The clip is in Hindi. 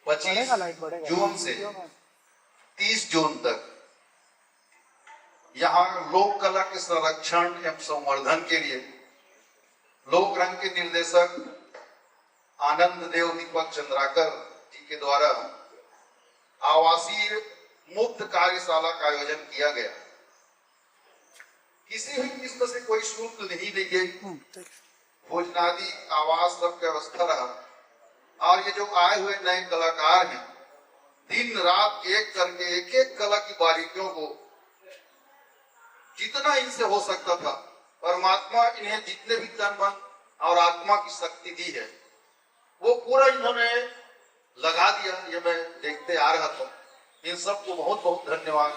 25 जून से 30 जून तक यहाँ लोक कला के संरक्षण एवं संवर्धन के लिए लोक रंग के निर्देशक आनंद देव दीपक चंद्राकर जी के द्वारा आवासीय मुफ्त कार्यशाला का आयोजन किया गया। किसी भी किस्म से कोई शुल्क नहीं ली गई, भोजनादि आवास सब व्यवस्था रहा। और ये जो आए हुए नए कलाकार हैं, दिन रात एक करके एक एक कला की बारीकियों को जितना इनसे हो सकता था, परमात्मा इन्हें जितने भी तन मन और आत्मा की शक्ति दी है वो पूरा इन्होंने लगा दिया। ये मैं देखते आ रहा था। इन सबको बहुत बहुत धन्यवाद।